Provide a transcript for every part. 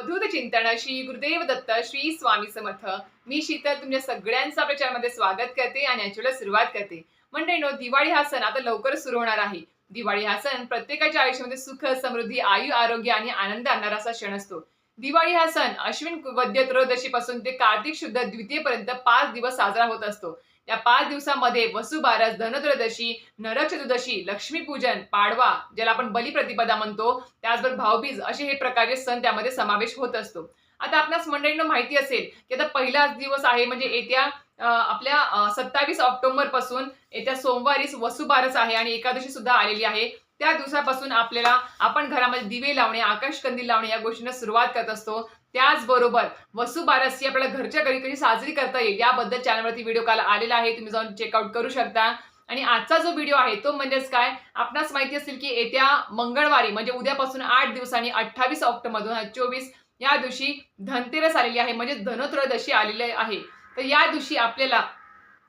अवधूत चिंतन श्री गुरुदेव दत्त श्री स्वामी समर्थ. मी शीतल तुमच्या सगळ्यांचं आपल्या चॅनलमध्ये स्वागत करते आणि याच्याला सुरुवात करते. मंडळींनो, दिवाळी हा सण आता लवकरच सुरू होणार आहे. दिवाळी हा सण प्रत्येकाच्या आयुष्यामध्ये सुख, समृद्धी, आयु, आरोग्य आणि आनंद आणणारा असा क्षण असतो. दिवाळी हा सण अश्विन वद्य त्रयोदशी पासून ते कार्तिक शुद्ध द्वितीयेपर्यंत 5 दिवस साजरा होत असतो. या 5 दिवसामध्ये वसुबारस, धनत्रयोदशी, नरक चतुर्दशी, लक्ष्मीपूजन, पाडवा ज्याला आपण बलिप्रतिपदा म्हणतो, त्याचबरोबर भाऊबीज असे हे प्रकारचे सण त्यामध्ये समावेश होत असतो. आता आपणास मंडळींना माहिती असेल की आता पहिलाच दिवस आहे म्हणजे येत्या आपल्या 27 ऑक्टोबर पासून येत्या सोमवारीच वसुबारस आहे आणि एकादशी सुद्धा आलेली आहे. त्या दिवसापासून आपण घरामध्ये दिवे लावणे, आकाशकंदील लावणे या गोष्टींना सुरुवात करत असतो. त्याचबरोबर वसुबारस ही आपल्याला घरच्या घरी कशी साजरी करता येईल याबद्दल चॅनलवरती व्हिडिओ काल आलेला आहे. तुम्ही जाऊन चेकआउट करू शकता. आणि आजचा जो व्हिडिओ आहे तो म्हणजेच काय, आपणास माहिती असेल की येत्या मंगळवारी म्हणजे उद्यापासून 8 दिवसांनी 28 ऑक्टोबर 2024 या दिवशी धनतेरस आलेली आहे, म्हणजे धनत्रयोदशी आलेली आहे. तर या दिवशी आपल्याला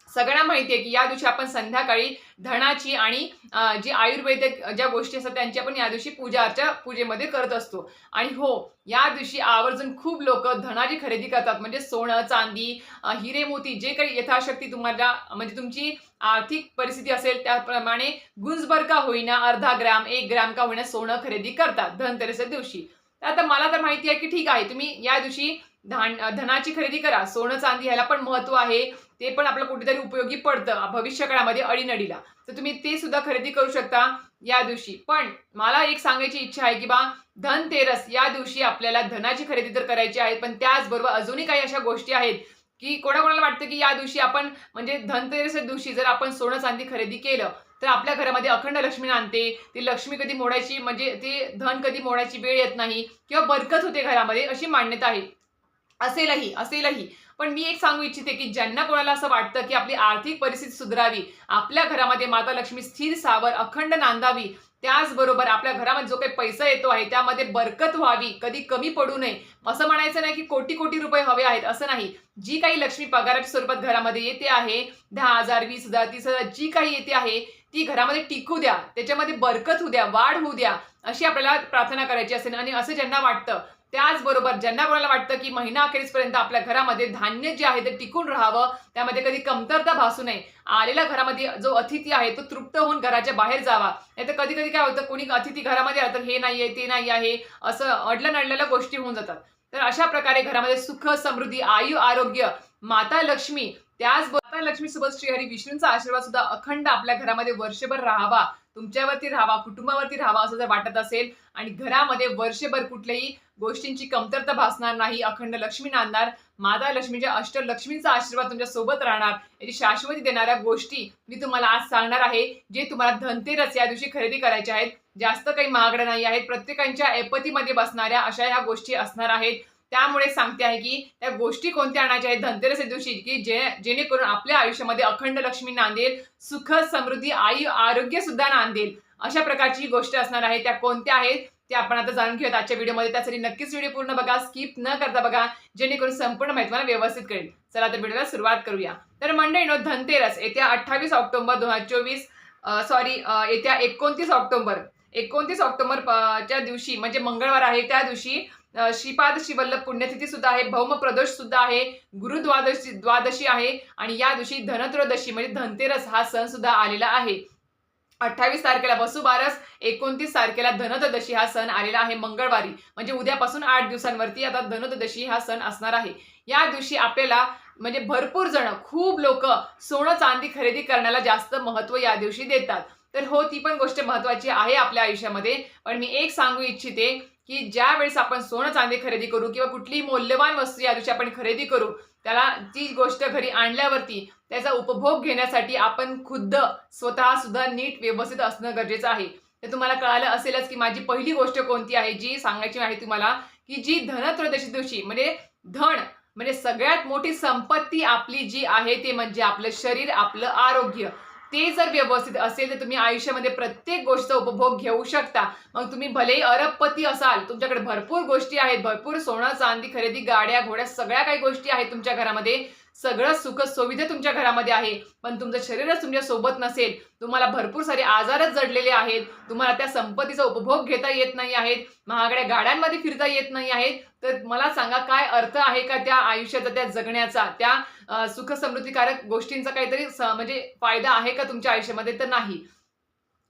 सगळ्यांना माहिती आहे की या दिवशी आपण संध्याकाळी धनाची आणि जी आयुर्वेदिक ज्या गोष्टी असतात त्यांची आपण या दिवशी पूजेमध्ये करत असतो. आणि हो, या दिवशी आवर्जून खूप लोक धनाची खरेदी करतात, म्हणजे सोनं, चांदी, हिरे, मोती जे काही यथाशक्ती तुम्हाला म्हणजे तुमची आर्थिक परिस्थिती असेल त्याप्रमाणे गुंजभर का होईना, अर्धा ग्राम 1 ग्राम का होईना सोनं खरेदी करतात धनतेरसच्या दिवशी. आता मला तर माहिती आहे की ठीक आहे, तुम्ही या दिवशी धनाची खरेदी करा. सोनं चांदी ह्याला पण महत्व आहे, ते पण आपल्याला कुठेतरी उपयोगी पडतं भविष्य काळामध्ये अडीनडीला. तर तुम्ही ते सुद्धा खरेदी करू शकता या दिवशी. पण मला एक सांगायची इच्छा आहे की धनतेरस या दिवशी आपल्याला धनाची खरेदी तर करायची आहे, पण त्याचबरोबर अजूनही काही अशा गोष्टी आहेत की कोणाकोणाला वाटतं की या दिवशी आपण म्हणजे धनतेरसच्या दिवशी जर आपण सोनं चांदी खरेदी केलं तर आपल्या घरामध्ये अखंड लक्ष्मी आणते. ती लक्ष्मी कधी मोडायची म्हणजे ते धन कधी मोडायची वेळ येत नाही किंवा बरकत होते घरामध्ये अशी मान्यता आहे. असेलही. पण मी एक सांगू इच्छिते की ज्यांना कोणाला असं वाटतं की आपली आर्थिक परिस्थिती सुधारावी, आपल्या घरामध्ये माता लक्ष्मी स्थिर सावर अखंड नांदावी, त्याचबरोबर आपल्या घरामध्ये जो काही पैसा येतो आहे त्यामध्ये बरकत व्हावी, कधी कमी पडू नये. असं म्हणायचं नाही की कोटी कोटी रुपये हवे आहेत, असं नाही. जी काही लक्ष्मी पगाराच्या स्वरूपात घरामध्ये येते आहे, 10,000, 20,000, 30,000 जी काही येते आहे ती घरामध्ये टिकू द्या, त्याच्यामध्ये बरकत होऊ द्या, वाढ होऊ द्या, अशी आपल्याला प्रार्थना करायची असेल. आणि असं ज्यांना वाटतं, त्याचबरोबर ज्यांना कोणाला वाटतं की महिना अखेरीसपर्यंत आपल्या घरामध्ये धान्य जे आहे ते टिकून राहावं, त्यामध्ये कधी कमतरता भासू नये, आलेल्या घरामध्ये जो अतिथी आहे तो तृप्त होऊन घराच्या बाहेर जावा. नाहीतर कधी कधी काय होतं, कोणी अतिथी घरामध्ये आलं तर हे नाहीये ते नाही आहे असं अडल्या गोष्टी होऊन जातात. तर अशा प्रकारे घरामध्ये सुख, समृद्धी, आयु, आरोग्य, माता लक्ष्मी, त्याच माता लक्ष्मी सोबत श्रीहरी विष्णूंचा आशीर्वाद सुद्धा अखंड आपल्या घरामध्ये वर्षभर राहावा, तुमच्यावरती राहावा, कुटुंबावरती राहावा असं जर वाटत असेल आणि घरामध्ये वर्षभर कुठल्याही गोष्टींची कमतरता भासणार नाही, अखंड लक्ष्मी नांदणार, माता लक्ष्मीच्या अष्टलक्ष्मींचा आशीर्वाद तुमच्या सोबत राहणार, याची शाश्वती देणाऱ्या गोष्टी मी तुम्हाला आज सांगणार आहे, जे तुम्हाला धनतेरस या दिवशी खरेदी करायच्या आहेत. जास्त काही महागड्या नाही आहेत, प्रत्येकांच्या ऐपतीमध्ये बसणाऱ्या अशा ह्या गोष्टी असणार आहेत. त्यामुळे सांगते आहे की त्या गोष्टी कोणत्या आणायच्या आहेत धनतेरस दिवशी की जेणेकरून आपल्या आयुष्यामध्ये अखंड लक्ष्मी नांदेल, सुख, समृद्धी, आयु, आरोग्य सुद्धा नांदेल. अशा प्रकारची गोष्ट असणार आहे. त्या कोणत्या आहेत ते आपण आता जाणून घेऊयात आजच्या व्हिडिओमध्ये. त्यासाठी नक्कीच व्हिडिओ पूर्ण बघा, स्किप न करता बघा, जेणेकरून संपूर्ण माहिती मला व्यवस्थित कळेल. चला तर व्हिडिओला सुरुवात करूया. तर मंडळींनो, धनतेरस येत्या 28 ऑक्टोबर 2024 येत्या 29 ऑक्टोबर च्या दिवशी म्हणजे मंगळवार आहे, त्या दिवशी श्रीपाद श्रीवल्लभ पुण्यतिथी सुद्धा आहे, भौम प्रदोष सुद्धा आहे, गुरु द्वादशी आहे आणि या दिवशी धनत्रयोदशी म्हणजे धनतेरस हा सण सुद्धा आलेला आहे. 28 तारखेला वसुबारस, 29 तारखेला धनत्रयोदशी हा सण आलेला आहे मंगळवारी, म्हणजे उद्यापासून 8 दिवसांवरती आता धनत्रयोदशी हा सण असणार आहे. या दिवशी आपल्याला म्हणजे भरपूर जण, खूप लोक सोनं चांदी खरेदी करण्याला जास्त महत्व या दिवशी देतात. तर हो, ती पण गोष्ट महत्वाची आहे आपल्या आयुष्यामध्ये. पण मी एक सांगू इच्छिते की ज्या वेळेस आपण सोनं चांदी खरेदी करू किंवा कुठलीही मौल्यवान वस्तू या दिवशी आपण खरेदी करू, त्याला ती गोष्ट घरी आणल्यावरती त्याचा उपभोग घेण्यासाठी आपण खुद्द स्वतः सुद्धा नीट व्यवस्थित असणं गरजेचं आहे. तर तुम्हाला कळालं असेलच की माझी पहिली गोष्ट कोणती आहे जी सांगायची आहे तुम्हाला, की जी धनत्रयोदशी दिवशी म्हणजे धन म्हणजे सगळ्यात मोठी संपत्ती आपली जी आहे ते म्हणजे आपलं शरीर, आपलं आरोग्य. ते जर व्यवस्थित असेल तर तुम्ही आयुष्यामध्ये प्रत्येक गोष्टीचा उपभोग घेऊ शकता. मग तुम्ही भलेही अरबपती असाल, तुमच्याकडे भरपूर गोष्टी आहेत, भरपूर सोनं चांदी खरेदी, गाड्या घोड्या सगळ्या काही गोष्टी आहेत तुमच्या घरामध्ये, सगळं सुख सुविधा तुमच्या घरामध्ये आहे, पण तुमचं शरीरच तुमच्या सोबत नसेल, तुम्हाला भरपूर सारे आजारच जडलेले आहेत, तुम्हाला त्या संपत्तीचा उपभोग घेता येत नाही आहेत, महागड्या गाड्यांमध्ये फिरता येत नाही आहेत, तर मला सांगा काय अर्थ आहे का त्या आयुष्याचा, त्या जगण्याचा, त्या सुख समृद्धीकारक गोष्टींचा काहीतरी म्हणजे फायदा आहे का तुमच्या आयुष्यामध्ये? तर नाही.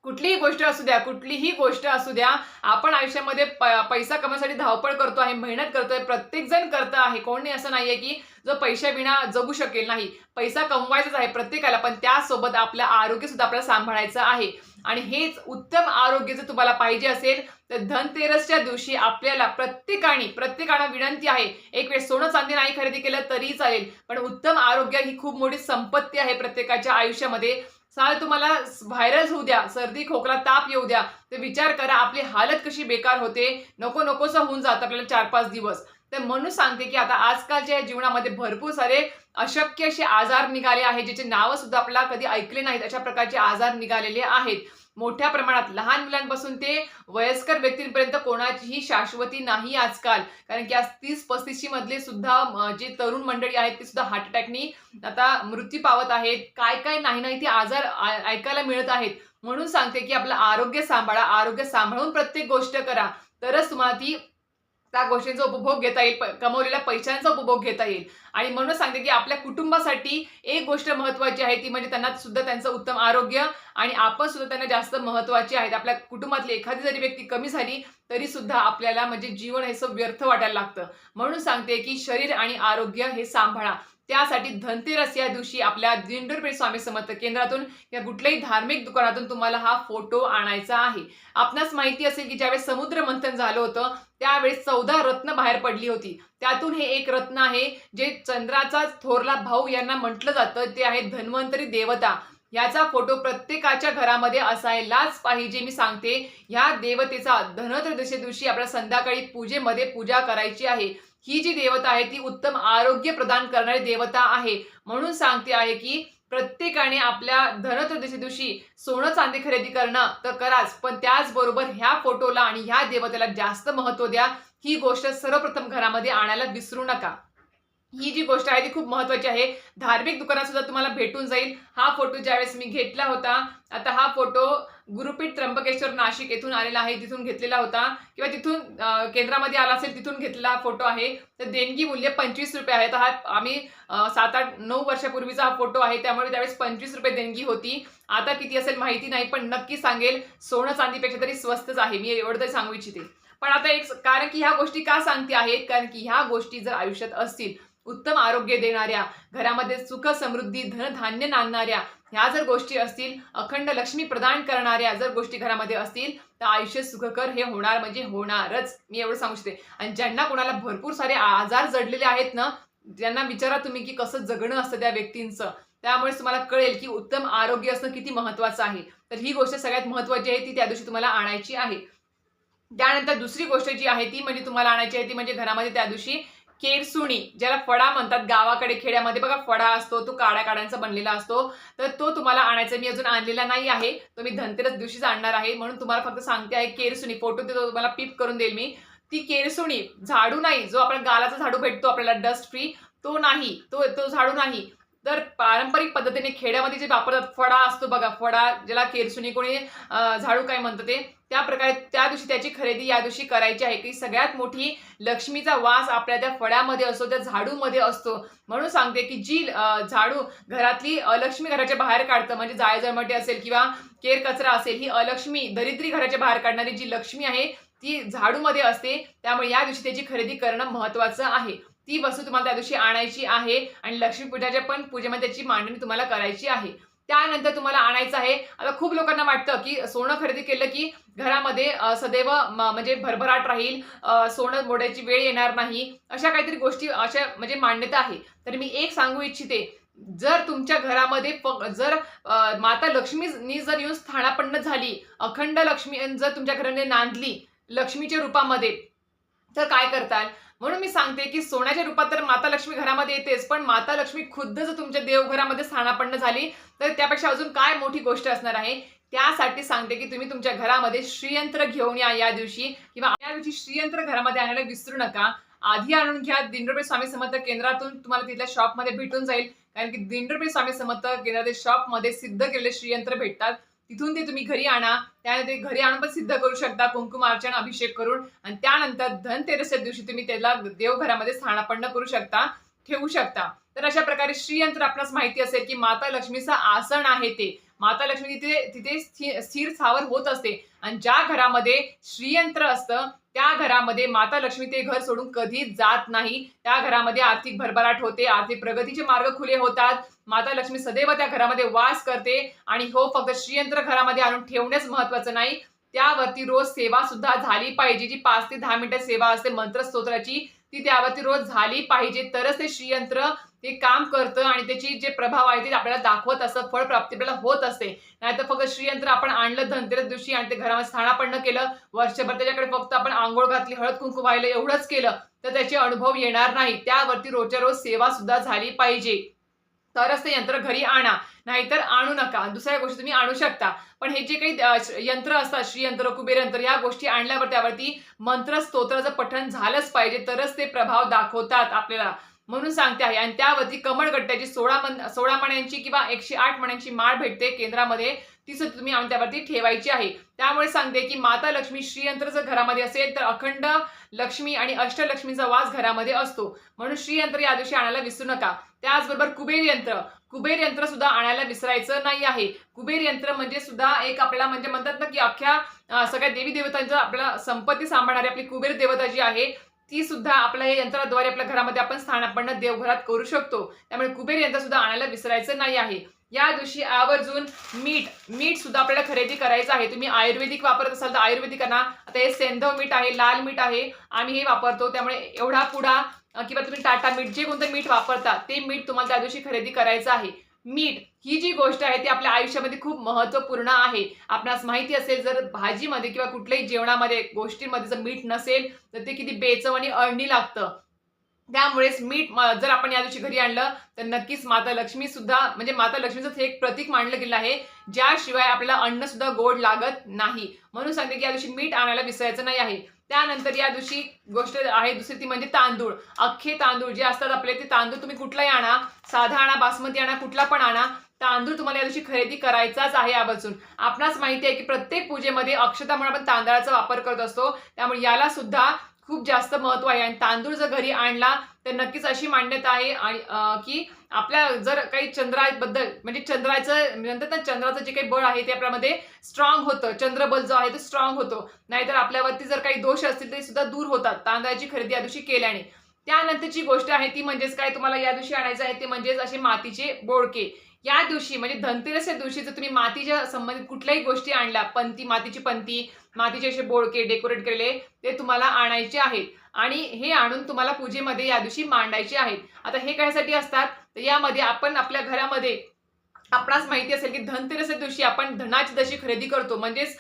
कुठलीही गोष्ट असू द्या, कुठलीही गोष्ट असू द्या, आपण आयुष्यामध्ये पैसा कमवण्यासाठी धावपळ करतो आहे, मेहनत करतोय. प्रत्येक जण करत आहे. कोणी असं नाहीये, की जो पैशाविना जगू शकेल. नाही, पैसा कमवायचाच आहे प्रत्येकाला, पण त्यासोबत आपलं आरोग्य सुद्धा आपल्याला सांभाळायचं आहे. आणि हेच उत्तम आरोग्य जर तुम्हाला पाहिजे असेल, तर धनतेरसच्या दिवशी आपल्याला प्रत्येकाला विनंती आहे, एक वेळ सोनं चांदी नाही खरेदी केलं तरीही चालेल, पण उत्तम आरोग्य ही खूप मोठी संपत्ती आहे प्रत्येकाच्या आयुष्यामध्ये. साल तुम्हाला व्हायरल होऊ द्या, सर्दी, खोकला, ताप येऊ द्या, तर विचार करा आपली हालत कशी बेकार होते. नकोसं होऊन जातं आपल्याला 4-5 दिवस. तर म्हणून सांगते, की आता आजकालच्या या जीवनामध्ये भरपूर सारे अशक्य असे आजार निघाले आहेत, ज्याची नावं सुद्धा आपल्याला कधी ऐकले नाहीत. अशा प्रकारचे आजार निघालेले आहेत. मोठ्या प्रमाणात लहान मुलांपासून ते वयस्कर व्यक्तींपर्यंत कोणाचीही शाश्वती नाही आजकाल. कारण की आज 30-35 मधले सुद्धा जे तरुण मंडळी आहेत, ते सुद्धा हार्ट अटॅकनी आता मृत्यू पावत आहेत. काय नाही ते आजार ऐकायला मिळत आहेत. म्हणून सांगते, की आपलं आरोग्य सांभाळा. आरोग्य सांभाळून प्रत्येक गोष्ट करा. तरच तुम्हाला त्या गोष्टींचा उपभोग घेता येईल, कमवलेल्या पैशांचा उपभोग घेता येईल. आणि म्हणून सांगते, की आपल्या कुटुंबासाठी एक गोष्ट महत्त्वाची आहे, ती म्हणजे त्यांना सुद्धा त्यांचं उत्तम आरोग्य, आणि आपण सुद्धा त्यांना जास्त महत्त्वाचे आहेत. आपल्या कुटुंबातली एखादी जरी व्यक्ती कमी झाली, तरी सुद्धा आपल्याला म्हणजे जीवन हे असं व्यर्थ वाटायला लागतं. म्हणून सांगते, की शरीर आणि आरोग्य हे सांभाळा. त्यासाठी धनतेरस या दिवशी आपल्या दिंडोरपेठ स्वामी समर्थ केंद्रातून या कुठल्याही धार्मिक दुकानातून तुम्हाला हा फोटो आणायचा आहे. आपणास माहिती असेल, की ज्यावेळेस समुद्र मंथन झालं होतं, त्यावेळेस 14 रत्न बाहेर पडली होती. त्यातून हे एक रत्न आहे, जे चंद्राचा थोरला भाऊ यांना म्हटलं जातं, ते आहे धन्वंतरी देवता. याचा फोटो प्रत्येकाच्या घरामध्ये असायलाच पाहिजे. मी सांगते, ह्या देवतेचा धनत्रयोदशी दिवशी आपल्याला संध्याकाळी पूजेमध्ये पूजा करायची आहे. ही जी देवता आहे ती उत्तम आरोग्य प्रदान करणारी देवता आहे. म्हणून सांगते आहे, की प्रत्येकाने आपल्या धनत्रयोदशी दिवशी सोनं चांदी खरेदी करणं तर कराच, पण त्याचबरोबर ह्या फोटोला आणि ह्या देवतेला जास्त महत्त्व द्या. ही गोष्ट सर्वप्रथम घरामध्ये आणायला विसरू नका. ही जी गोष्ट आहे ती खूप महत्त्वाची आहे. धार्मिक दुकानात सुद्धा तुम्हाला भेटून जाईल. हा फोटो ज्यावेळेस मी घेतला होता, आता हा फोटो गुरुपीठ त्र्यंबकेश्वर नाशिक येथून आलेला आहे, तिथून घेतलेला होता, किंवा तिथून केंद्रामध्ये आला असेल तिथून घेतलेला फोटो आहे. तर देणगी मूल्य ₹25 आहे. तर हा आम्ही 7-8-9 वर्षापूर्वीचा हा फोटो आहे, त्यामुळे त्यावेळेस ₹25 देणगी होती. आता किती असेल माहिती नाही, पण नक्की सांगेल सोनं चांदीपेक्षा तरी स्वस्तच आहे. मी एवढं तरी सांगू इच्छिते. पण आता एक कारण की ह्या गोष्टी का सांगते आहेत, कारण की ह्या गोष्टी जर आयुष्यात असतील, उत्तम आरोग्य देणाऱ्या, घरामध्ये सुख समृद्धी धनधान्य नांदणाऱ्या ह्या जर गोष्टी असतील, अखंड लक्ष्मी प्रदान करणाऱ्या जर गोष्टी घरामध्ये असतील, तर आयुष्य सुखकर हे होणार म्हणजे होणारच. मी एवढं सांगू शकते. आणि ज्यांना कोणाला भरपूर सारे आजार जडलेले आहेत ना, ज्यांना विचारा तुम्ही, की कसं जगणं असतं त्या व्यक्तींचं, त्यामुळे तुम्हाला कळेल, की उत्तम आरोग्य असणं किती महत्त्वाचं आहे. तर ही गोष्ट सगळ्यात महत्त्वाची आहे, ती त्या दिवशी तुम्हाला आणायची आहे. त्यानंतर दुसरी गोष्ट जी आहे ती म्हणजे तुम्हाला आणायची आहे, ती म्हणजे घरामध्ये त्या दिवशी केरसुणी, ज्याला फडा म्हणतात. गावाकडे खेड्यामध्ये बघा फडा असतो, तो काड्यांचा बनलेला असतो. तर तो तुम्हाला आणायचा. मी अजून आणलेला नाही आहे, तो मी धनतेरस दिवशीच आणणार आहे. म्हणून तुम्हाला फक्त सांगते आहे केरसुणी. फोटो तो तुम्हाला पिप करून देईल मी. ती केरसुणी झाडू नाही, जो आपण गालाचा झाडू भेटतो आपल्याला डस्ट फ्री, तो नाही, तो झाडू नाही. तर पारंपरिक पद्धतीने खेड्यामध्ये जे वापरतात फडा असतो बघा, फडा ज्याला केरसुणी, कोणी झाडू काय म्हणतं ते, त्या प्रकारे त्या दिवशी त्याची खरेदी या दिवशी करायची आहे, की सगळ्यात मोठी लक्ष्मीचा वास आपल्या त्या फळ्यामध्ये असतो, त्या झाडूमध्ये असतो. म्हणून सांगते, की जी झाडू घरातली अलक्ष्मी घराच्या बाहेर काढतं, म्हणजे जाळजळमटे असेल किंवा केर कचरा असेल, ही अलक्ष्मी दरिद्री घराच्या बाहेर काढणारी जी लक्ष्मी आहे ती झाडूमध्ये असते. त्यामुळे या दिवशी त्याची खरेदी करणं महत्त्वाचं आहे. ती वस्तू तुम्हाला त्या दिवशी आणायची आहे आणि लक्ष्मीपूजनाच्या पण पूजेमध्ये त्याची मांडणी तुम्हाला करायची आहे. त्यानंतर तुम्हाला आणायचं आहे, आता खूप लोकांना वाटतं, की सोनं खरेदी केलं की घरामध्ये सदैव म्हणजे भरभराट राहील, सोनं मोडायची वेळ येणार नाही, अशा काहीतरी गोष्टी, अशा म्हणजे मान्यता आहे. तर मी एक सांगू इच्छिते, जर तुमच्या घरामध्ये जर माता लक्ष्मी जर येऊन स्थानापन्न झाली, अखंड लक्ष्मी जर तुमच्या घराने नांदली लक्ष्मीच्या रूपामध्ये, तर काय करताल? म्हणून मी सांगते, की सोन्याच्या रूपात तर माता लक्ष्मी घरामध्ये येतेच, पण माता लक्ष्मी खुद्द जर तुमच्या देवघरामध्ये स्थानापन्न झाली, तर त्यापेक्षा अजून काय मोठी गोष्ट असणार आहे. त्यासाठी सांगते, की तुम्ही तुमच्या घरामध्ये श्रीयंत्र घेऊन या दिवशी, किंवा या दिवशी श्रीयंत्र घरामध्ये आणायला विसरू नका. आधी आणून घ्या. दिंडोरी स्वामी समर्थ केंद्रातून तुम्हाला तिथल्या शॉपमध्ये भेटून जाईल. कारण की दिंडोरी स्वामी समर्थ केंद्रातील शॉपमध्ये सिद्ध केलेले श्रीयंत्र भेटतात. तिथून ते तुम्ही घरी आणा. त्यानंतर घरी आणून पण सिद्ध करू शकता कुंकुम अर्चना अभिषेक करून. आणि त्यानंतर धनतेरसच्या दिवशी तुम्ही त्याला देवघरामध्ये स्थानापन्न करू शकता, ठेवू शकता. तर अशा प्रकारे श्रीयंत्र आपल्यास माहिती असेल की माता लक्ष्मीचं आसन आहे ते. माता लक्ष्मी तिथे स्थिर स्थावर होत असते. आणि ज्या घरामध्ये श्रीयंत्र असतं त्या घरामध्ये माता लक्ष्मी ते घर सोडून कधीच जात नाही. त्या घरामध्ये आर्थिक भरभराट होते, आर्थिक प्रगतीचे मार्ग खुले होतात. माता लक्ष्मी सदैव त्या घरामध्ये वास करते. आणि हो, फक्त श्रीयंत्र घरामध्ये आणून ठेवणेच महत्वाचं नाही, त्यावरती रोज सेवा सुद्धा झाली पाहिजे. जी 5 ते 10 मिनिटं सेवा असते मंत्र स्तोत्राची, ती त्यावरती रोज झाली पाहिजे. तरच ते श्रीयंत्र ते काम करतं आणि त्याची जे प्रभाव आहे ते आपल्याला दाखवत असतं, फळ प्राप्ती आपल्याला होत असते. नाहीतर फक्त श्रीयंत्र आपण आणलं धनतेरस दिवशी आणि ते घरामध्ये स्थानापन्न केलं, वर्षभर त्याच्याकडे फक्त आपण अंघोळ घातली, हळद कुंकू वाहिलं, एवढंच केलं तर त्याचे अनुभव येणार नाही. त्यावरती रोजच्या रोज सेवा सुद्धा झाली पाहिजे. तरच ते यंत्र घरी आणा, नाहीतर आणू नका. दुसऱ्या गोष्टी तुम्ही आणू शकता, पण हे जे काही यंत्र असतात, श्रीयंत्र, कुबेर यंत्र, या गोष्टी आणल्यावर त्यावरती मंत्र स्तोत्राचं पठण झालंच पाहिजे, तरच ते प्रभाव दाखवतात आपल्याला. म्हणून सांगते आहे. आणि त्यावरती कमळगट्ट्याची 16 मण्यांची किंवा 108 मण्यांची माळ भेटते केंद्रामध्ये, ती सुद्धा तुम्ही आणून त्यावरती ठेवायची आहे. त्यामुळे सांगते की माता लक्ष्मी श्रीयंत्र जर घरामध्ये असेल तर अखंड लक्ष्मी आणि अष्टलक्ष्मीचा वास घरामध्ये असतो. म्हणून श्रीयंत्र या दिवशी आणायला विसरू नका. त्याचबरोबर कुबेर यंत्र सुद्धा आणायला विसरायचं नाही आहे. कुबेर यंत्र म्हणजे सुद्धा एक आपल्याला म्हणजे म्हणतात ना की अख्ख्या सगळ्या देवी देवतांचा आपल्याला संपत्ती सांभाळणारी आपली कुबेर देवता जी आहे ती सुद्धा आपल्या या यंत्राद्वारे आपल्या घरामध्ये आपण स्थानापन्न देवघरात करू शकतो. त्यामुळे कुबेर यंत्र सुद्धा आणायला विसरायचं नाही आहे. या दिवशी आवर्जून मीठ सुद्धा आपल्याला खरेदी करायचं आहे. तुम्ही आयुर्वेदिक वापरत असाल तर आयुर्वेदिक आणा. आता हे सेंधव मीठ आहे, लाल मीठ आहे, आम्ही हे वापरतो. त्यामुळे एवढा पुडा किंवा तुम्ही टाटा मीठ जे कोणतं मीठ वापरता ते मीठ तुम्हाला त्या दिवशी खरेदी करायचं आहे. मीठ ही जी गोष्ट आहे ती आपल्या आयुष्यामध्ये खूप महत्त्वपूर्ण आहे. आपणास माहिती असेल जर भाजीमध्ये किंवा कुठल्याही जेवणामध्ये गोष्टींमध्ये जर मीठ नसेल तर ते किती बेचव आणि अळणी लागतं. त्यामुळेच मीठ जर आपण या दिवशी घरी आणलं तर नक्कीच माता लक्ष्मी सुद्धा म्हणजे माता लक्ष्मीचं हे एक प्रतीक मानलं गेलं आहे, ज्याशिवाय आपल्याला अन्न सुद्धा गोड लागत नाही. म्हणून सांगते की या दिवशी मीठ आणायला विसरायचं नाही आहे. त्यानंतर या दिवशी गोष्ट आहे दुसरी ती म्हणजे तांदूळ. अख्खे तांदूळ जे असतात आपले ते तांदूळ तुम्ही कुठलाही आणा, साधा आणा, बासमती आणा, कुठला पण आणा. तांदूळ तुम्हाला या दिवशी खरेदी करायचाच आहे आवर्जून. आपणास माहिती आहे की प्रत्येक पूजेमध्ये अक्षता म्हणून आपण तांदळाचा वापर करत असतो. त्यामुळे याला सुद्धा खूप जास्त महत्व आहे. आणि तांदूळ जर घरी आणला तर नक्कीच अशी मान्यता आहे की आपल्या जर काही चंद्राबद्दल म्हणजे चंद्राचं म्हणतात ना, चंद्राचं जे काही बळ आहे ते आपल्यामध्ये स्ट्रॉंग होतं. चंद्रबल जो आहे तो स्ट्रॉंग होतो. नाहीतर आपल्यावरती जर काही दोष असतील ते सुद्धा दूर होतात तांदळाची खरेदी या दिवशी केल्याने. त्यानंतरची गोष्ट आहे ती म्हणजेच काय तुम्हाला या दिवशी आणायचं आहे ते म्हणजेच असे मातीचे बोळके. या दिवशी म्हणजे धनतेरसच्या दिवशी जर तुम्ही मातीच्या संबंधित कुठल्याही गोष्टी आणल्या, मातीची पंती, मातीचे असे बोळके डेकोरेट केलेले ते तुम्हाला आणायचे आहेत. आणि हे आणून तुम्हाला पूजेमध्ये या दिवशी मांडायचे आहेत. आता हे कशासाठी असतात तर यामध्ये आपण आपल्या घरामध्ये आपणास माहिती असेल की धनतेरसच्या दिवशी आपण धनाची जशी खरेदी करतो म्हणजेच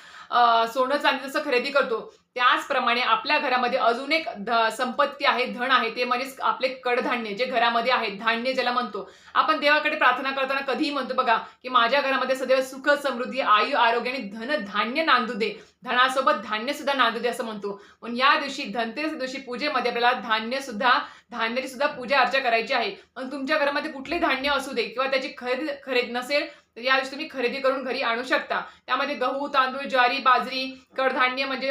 सोनं चांदी जसं खरेदी करतो त्याचप्रमाणे आपल्या घरामध्ये अजून एक संपत्ती आहे, धन आहे, ते म्हणजेच आपले कडधान्य जे घरामध्ये आहेत, धान्य ज्याला म्हणतो. आपण देवाकडे प्रार्थना करताना कधीही म्हणतो बघा की माझ्या घरामध्ये सदैव सुख समृद्धी आयु आरोग्य आणि धन धान्य नांदू दे, धनासोबत धान्य सुद्धा नांदू दे असं म्हणतो. पण या दिवशी धनतेरस दिवशी पूजेमध्ये आपल्याला धान्याची सुद्धा पूजा अर्चा करायची आहे. पण तुमच्या घरामध्ये कुठलेही धान्य असू दे किंवा त्याची खरेदी नसेल तर या दिवशी तुम्ही खरेदी करून घरी आणू शकता. त्यामध्ये गहू, तांदूळ, ज्वारी, बाजरी, कडधान्य म्हणजे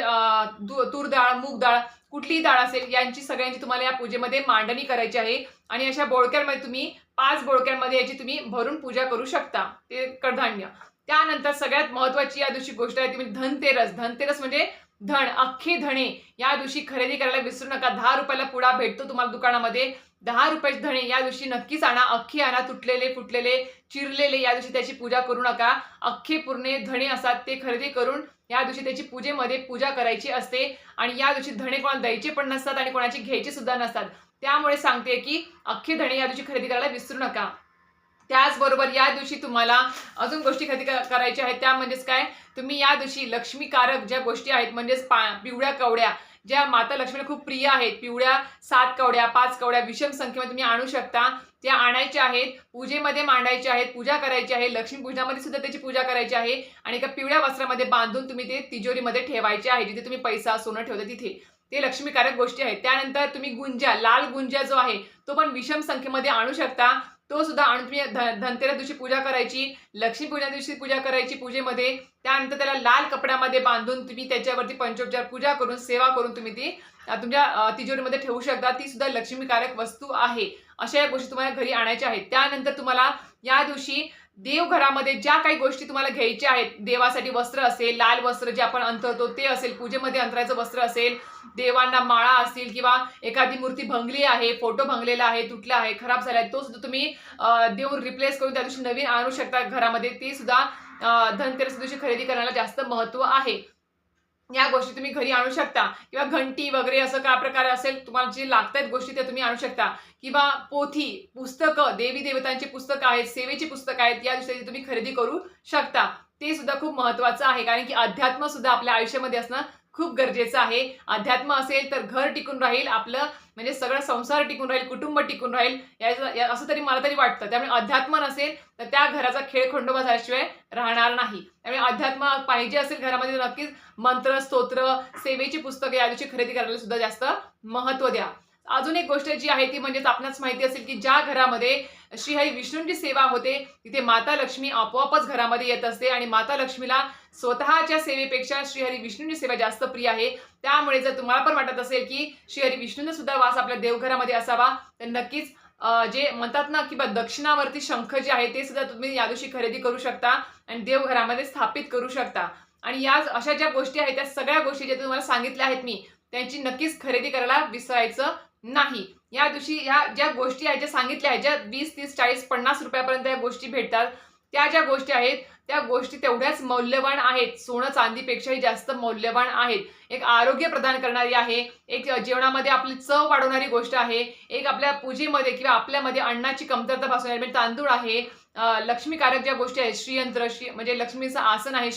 तूर डाळ, मूग डाळ, कुठलीही डाळ असेल यांची सगळ्यांची तुम्हाला या पूजेमध्ये मांडणी करायची आहे. आणि अशा बोळक्यांमध्ये तुम्ही 5 बोळक्यांमध्ये याची तुम्ही भरून पूजा करू शकता ते कडधान्य. त्यानंतर सगळ्यात महत्वाची या दिवशी गोष्ट आहे ती म्हणजे धनतेरस म्हणजे धन, अख्खे धणे या दिवशी खरेदी करायला विसरू नका. 10 रुपयाला पुडा भेटतो तुम्हाला दुकानामध्ये. 10 रुपयाचे धणे या दिवशी नक्कीच आणा. अख्खे आणा, तुटलेले, फुटलेले, चिरलेले. या दिवशी त्याची पूजा करू नका. अख्खे पूर्ण धणे असतात ते खरेदी करून या दिवशी त्याची पूजेमध्ये पूजा करायची असते. आणि या दिवशी धणे कोणाला द्यायचे पण नसतात आणि कोणाचे घ्यायचे सुद्धा नसतात. त्यामुळे सांगते की अख्खे धणे या दिवशी खरेदी करायला विसरू नका. त्याचबरोबर या दिवशी तुम्हाला अजून गोष्टी खरेदी करायच्या आहेत. त्या म्हणजेच काय तुम्ही या दिवशी लक्ष्मीकारक ज्या गोष्टी आहेत म्हणजेच पिवळ्या कवड्या ज्या माता लक्ष्मीला खूप प्रिय आहेत, पिवळ्या 7 कवड्या 5 कवड्या विषम संख्येमध्ये तुम्ही आणू शकता. त्या आणायच्या आहेत, पूजेमध्ये मांडायच्या आहेत, पूजा करायची आहे. लक्ष्मीपूजनामध्ये सुद्धा त्याची पूजा करायची आहे. आणि एका पिवळ्या वस्त्रामध्ये बांधून तुम्ही ते तिजोरीमध्ये ठेवायचे आहे, जिथे तुम्ही पैसा सोनं ठेवता तिथे. ते लक्ष्मीकारक गोष्टी आहेत. त्यानंतर तुम्ही गुंजा, लाल गुंजा जो आहे तो पण विषम संख्येमध्ये आणू शकता. तो सुद्धा आणून तुम्ही धनतेरस दिवशी पूजा करायची, लक्ष्मीपूजन दिवशी पूजा करायची पूजेमध्ये. त्यानंतर त्याला लाल कपड्यामध्ये बांधून तुम्ही त्याच्यावरती पंचोपचार पूजा करून, सेवा करून तुम्ही ती तुमच्या तिजोरीमध्ये ठेवू शकता. ती सुद्धा लक्ष्मीकारक वस्तू आहे. अशा या गोष्टी तुम्हाला घरी आणायच्या आहेत. त्यानंतर तुम्हाला या दिवशी देवघरामध्ये ज्या काही गोष्टी तुम्हाला घ्यायच्या आहेत, देवासाठी वस्त्र असेल, लाल वस्त्र जे आपण अंथरतो ते असेल, पूजेमध्ये अंतरायचं वस्त्र असेल, देवांना माळा असतील किंवा एखादी मूर्ती भंगली आहे, फोटो भंगलेला आहे, तुटला आहे, खराब झाला आहे, तो सुद्धा तुम्ही देऊन रिप्लेस करून त्या दिवशी नवीन आणू शकता घरामध्ये. ते सुद्धा धनतेरस दिवशी खरेदी करण्याला जास्त महत्त्व आहे. या गोष्टी तुम्ही घरी आणू शकता किंवा घंटी वगैरे असं काय प्रकार असेल तुम्हाला जे लागतात गोष्टी त्या तुम्ही आणू शकता. किंवा पोथी, पुस्तकं, देवी देवतांची पुस्तकं आहेत, सेवेची पुस्तकं आहेत, या दिवशी तुम्ही खरेदी करू शकता. ते सुद्धा खूप महत्त्वाचं आहे, कारण की अध्यात्म सुद्धा आपल्या आयुष्यामध्ये असणं खूप गरजेचं आहे. अध्यात्म असेल तर घर टिकून राहील, आपलं म्हणजे सगळं संसार टिकून राहील, कुटुंब टिकून राहील, असं तरी मला तरी वाटतं. त्यामुळे अध्यात्म नसेल तर त्या घराचा खेळखंडोबा झाल्याशिवाय राहणार नाही. त्यामुळे अध्यात्म पाहिजे असेल घरामध्ये तर नक्कीच मंत्र, स्तोत्र, सेवेची पुस्तकं या दिवशी खरेदी करायला सुद्धा जास्त महत्त्व द्या. अजून एक गोष्ट जी आहे ती म्हणजे आपणास माहिती असेल की ज्या घरामध्ये श्रीहरी विष्णूंची सेवा होते तिथे माता लक्ष्मी आपोआपच घरामध्ये येत असते आणि माता लक्ष्मीला स्वतःच्या सेवेपेक्षा श्रीहरी विष्णूंची सेवा जास्त प्रिय आहे. त्यामुळे जर तुम्हाला पण वाटत असेल की श्रीहरी विष्णूंचा सुद्धा वास आपल्या देवघरामध्ये असावा तर नक्कीच जे म्हणतात ना की दक्षिणावरती शंख जे आहे ते सुद्धा तुम्ही या दिवशी खरेदी करू शकता आणि देवघरामध्ये स्थापित करू शकता. आणि या अशा ज्या गोष्टी आहेत त्या सगळ्या गोष्टी ज्या तुम्हाला सांगितल्या आहेत मी त्यांची नक्कीच खरेदी करायला विसरायचं नाही. या दिवशी ह्या ज्या गोष्टी आहेत ज्या सांगितल्या आहेत, ज्या 20, 30, 40, 50 रुपयापर्यंत या गोष्टी भेटतात, त्या ज्या गोष्टी आहेत त्या गोष्टी तेवढ्याच मौल्यवान आहेत. सोनं चांदीपेक्षाही जास्त मौल्यवान आहेत. एक आरोग्य प्रदान करणारी आहे, एक जेवणामध्ये आपली चव वाढवणारी गोष्ट आहे, एक आपल्या पूजेमध्ये किंवा आपल्यामध्ये अन्नाची कमतरता भासवणारी म्हणजे तांदूळ आहे. लक्ष्मीकारक ज्या गोष्टी आहेत, श्रीयंत्र म्हणजे लक्ष्मीचं आसन आहे,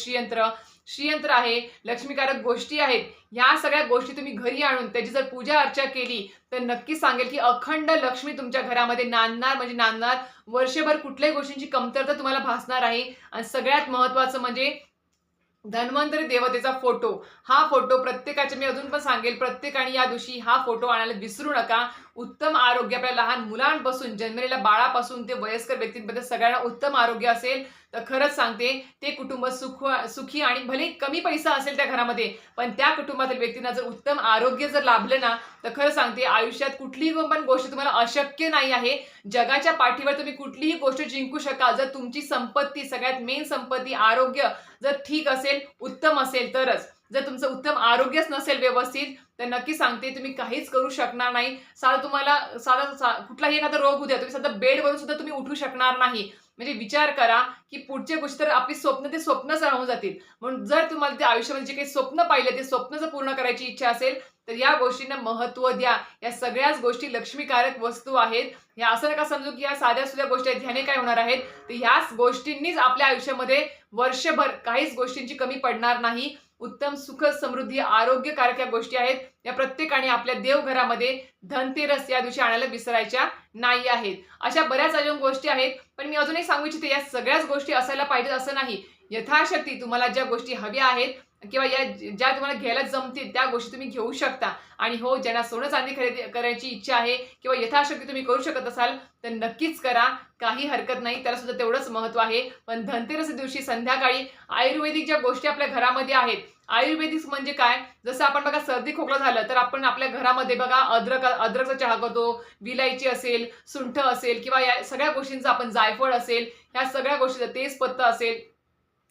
श्रीयंत्र आहे, लक्ष्मीकारक गोष्टी आहेत. ह्या सगळ्या गोष्टी तुम्ही घरी आणून त्याची जर पूजा अर्चा केली तर नक्की सांगेल की अखंड लक्ष्मी तुमच्या घरामध्ये नांदणार म्हणजे नांदणार. वर्षभर कुठल्याही गोष्टींची कमतरता तुम्हाला भासणार आहे. आणि सगळ्यात महत्त्वाचं म्हणजे धन्वंतरी देवतेचा फोटो. हा फोटो प्रत्येकाचे मी अजून पण सांगेल प्रत्येकाने या दिवशी हा फोटो आणायला विसरू नका. उत्तम आरोग्य आपल्या लहान मुलांपासून जन्मलेल्या बाळापासून ते वयस्कर व्यक्तींपर्यंत सगळ्यांना उत्तम आरोग्य असेल तर खरंच सांगते ते कुटुंब सुखी आणि भले कमी पैसा असेल त्या घरामध्ये पण त्या कुटुंबातील व्यक्तींना जर उत्तम आरोग्य जर लाभलं ना तर खरं सांगते आयुष्यात कुठलीही पण गोष्ट तुम्हाला अशक्य नाही आहे. जगाच्या पाठीवर तुम्ही कुठलीही गोष्ट जिंकू शकाल जर तुमची संपत्ती, सगळ्यात मेन संपत्ती आरोग्य जर ठीक असेल, उत्तम असेल तरच. जर तुमचं उत्तम आरोग्यच नसेल व्यवस्थित तर नक्की सांगते तुम्ही काहीच करू शकणार नाही. तुम्हाला कुठलाही एखादा रोग होऊ द्या, तुम्ही सध्या बेडवरून सुद्धा तुम्ही उठू शकणार नाही. म्हणजे विचार करा की पुढच्या गोष्टी तर आपली स्वप्न ते स्वप्नच राहून जातील. म्हणून जर तुम्हाला ते आयुष्यामध्ये जे काही स्वप्न पाहिले ते स्वप्न जर पूर्ण करायची इच्छा असेल तर या गोष्टींना महत्त्व द्या. या सगळ्याच गोष्टी लक्ष्मीकारक वस्तू आहेत. या असं नका समजू की या साध्या सुध्या गोष्टी आहेत ह्याने काय होणार आहेत. तर ह्याच गोष्टींनीच आपल्या आयुष्यामध्ये वर्षभर काहीच गोष्टींची कमी पडणार नाही. उत्तम सुख समृद्धी आरोग्यकारक या गोष्टी आहेत. या प्रत्येकाने आपल्या देवघरामध्ये धनतेरस या दिवशी आणायला विसरायच्या नाही आहेत. अशा बऱ्याच अजून गोष्टी आहेत पण मी अजूनही सांगू इच्छिते या सगळ्याच गोष्टी असायला पाहिजेत असं नाही. यथाशक्ती तुम्हाला ज्या गोष्टी हव्या आहेत किंवा या ज्या तुम्हाला घ्यायला जमतील त्या गोष्टी तुम्ही घेऊ शकता. आणि हो ज्यांना सोनं चांदी खरेदी करायची इच्छा आहे किंवा यथाशक्ती तुम्ही करू शकत असाल तर नक्कीच करा, काही हरकत नाही. त्याला सुद्धा तेवढंच महत्त्व आहे. पण धनतेरस दिवशी संध्याकाळी आयुर्वेदिक ज्या गोष्टी आपल्या घरामध्ये आहेत, आयुर्वेदिक म्हणजे काय, जसं आपण बघा सर्दी खोकला झालं तर आपण आपल्या घरामध्ये बघा अद्रकचा चहा करतो, विलायची असेल, सुंठ असेल किंवा या सगळ्या गोष्टींचा आपण जायफळ असेल ह्या सगळ्या गोष्टीचा तेजपत्ता असेल,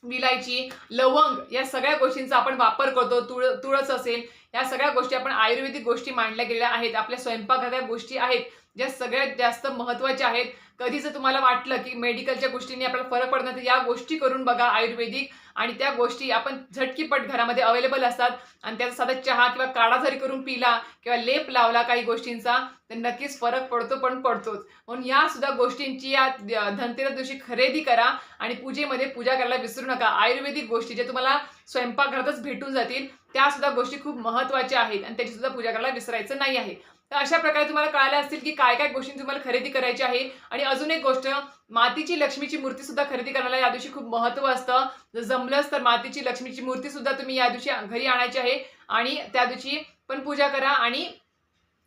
विलायची, लवंग या सगळ्या गोष्टींचा आपण वापर करतो. तुळस असेल या सगळ्या गोष्टी आपण आयुर्वेदिक गोष्टी मांडल्या गेलेल्या आहेत. आपल्या स्वयंपाकघराच्या गोष्टी आहेत ज्या सगळ्यात जास्त महत्त्वाच्या आहेत. कधी जर तुम्हाला वाटलं की मेडिकलच्या गोष्टींनी आपल्याला फरक पडत नाही तर या गोष्टी करून बघा आयुर्वेदिक. आणि त्या गोष्टी आपण झटकीपट घरामध्ये अवेलेबल असतात आणि त्याचा साधा चहा किंवा काढा जरी करून पिला किंवा लेप लावला काही गोष्टींचा तर नक्कीच फरक पडतो पण पडतोच. म्हणून या सुद्धा गोष्टींची या धनतेरस दिवशी खरेदी करा आणि पूजेमध्ये पूजा करायला विसरू नका. आयुर्वेदिक गोष्टी जे तुम्हाला स्वयंपाकघरातच भेटून जातील त्या सुद्धा गोष्टी खूप महत्त्वाच्या आहेत आणि त्याची सुद्धा पूजा करायला विसरायचं नाही आहे. तर अशा प्रकारे तुम्हाला कळाले असतील की काय काय गोष्टी तुम्हाला खरेदी करायची आहे. आणि अजून एक गोष्ट, मातीची लक्ष्मीची मूर्ती सुद्धा खरेदी करायला या दिवशी खूप महत्त्व असतं. जर जमलंच तर मातीची लक्ष्मीची मूर्ती सुद्धा तुम्ही या दिवशी घरी आणायची आहे आणि त्या दिवशी पण पूजा करा आणि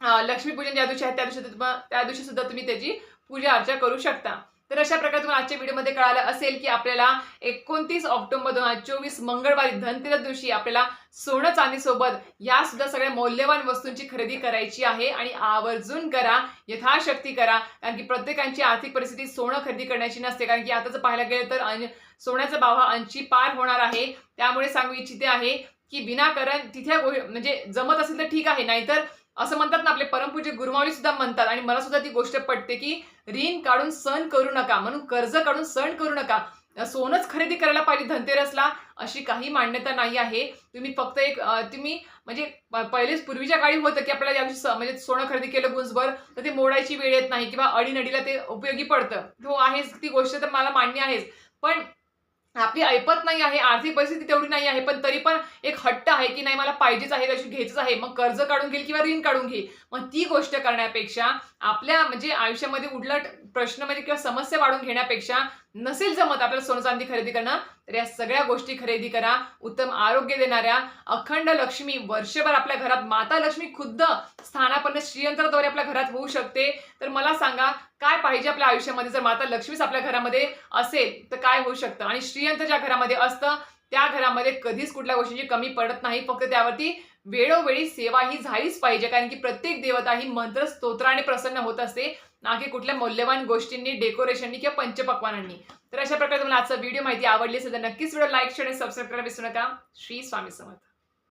लक्ष्मीपूजन ज्या दिवशी आहे त्या दिवशी सुद्धा तुम्ही त्याची पूजा अर्चा करू शकता. तर अशा प्रकारे तुम्हाला आजच्या व्हिडिओमध्ये कळालं असेल, की आपल्याला 29 ऑक्टोबर 2024 मंगळवारी धनतेरस दिवशी आपल्याला सोनं चांदीसोबत या सुद्धा सगळ्या मौल्यवान वस्तूंची खरेदी करायची आहे आणि आवर्जून करा, यथाशक्ती करा. कारण की प्रत्येकाची आर्थिक परिस्थिती सोनं खरेदी करण्याची नसते. कारण की आता जर पाहायला गेलं तर सोन्याचा भाव हा 80 पार होणार आहे. त्यामुळे सांगू इच्छिते आहे, की विनाकारण तिथे म्हणजे जमत असेल तर ठीक आहे, नाहीतर असं म्हणतात ना, आपले परमपूज्य गुरुमाऊली सुद्धा म्हणतात आणि मला सुद्धा ती गोष्ट पटते, की ऋण काढून सण करू नका. म्हणून कर्ज काढून सण करू नका. सोनंच खरेदी करायला पाहिजे धनतेरसला अशी काही मान्यता नाही आहे. तुम्ही फक्त तुम्ही म्हणजे पहिलेच पूर्वीच्या काळी होतं, की आपल्याला या दिवशी म्हणजे सोनं खरेदी केलं गुंजभर तर ते मोडायची वेळ येत नाही किंवा अडीनडीला ते उपयोगी पडतं. हो आहेच, ती गोष्ट तर मला मान्य आहेच. पण आपली ऐपत नाही आहे, आर्थिक परिस्थिती तेवढी नाही आहे, पण तरी पण एक हट्ट आहे, की नाही मला पाहिजेच आहे, त्याची घ्यायचंच आहे. मग कर्ज काढून घेईल किंवा ऋण काढून घेईल. मग ती गोष्ट करण्यापेक्षा आपल्या म्हणजे आयुष्यामध्ये उलट प्रश्न म्हणजे किंवा समस्या वाढवून घेण्यापेक्षा नसेल जमत आपल्याला सोनं-चांदी खरेदी करणं, तर या सगळ्या गोष्टी खरेदी करा. उत्तम आरोग्य देणाऱ्या अखंड लक्ष्मी वर्षभर आपल्या घरात माता लक्ष्मी खुद्द स्थानापन्न श्रीयंत्राद्वारे आपल्या घरात होऊ शकते. तर मला सांगा काय पाहिजे आपल्या आयुष्यामध्ये जर माता लक्ष्मीच आपल्या घरामध्ये असेल तर काय होऊ शकतं आणि श्रीयंत्र ज्या घरामध्ये असतं त्या घरामध्ये कधीच कुठल्या गोष्टीची कमी पडत नाही. फक्त त्यावरती वेळोवेळी सेवा ही झालीच पाहिजे. कारण की प्रत्येक देवता ही मंत्र स्तोत्राने प्रसन्न होत असते, ना की कुठल्या मौल्यवान गोष्टींनी, डेकोरेशननी किंवा पंचपक्वानांनी. तर अशा प्रकारे तुम्हाला आजचा व्हिडिओ माहिती आवडली असेल तर नक्कीच व्हिडिओ लाईक, शेअर आणि सबस्क्राईब करायला विसरू नका. श्री स्वामी समर्थ.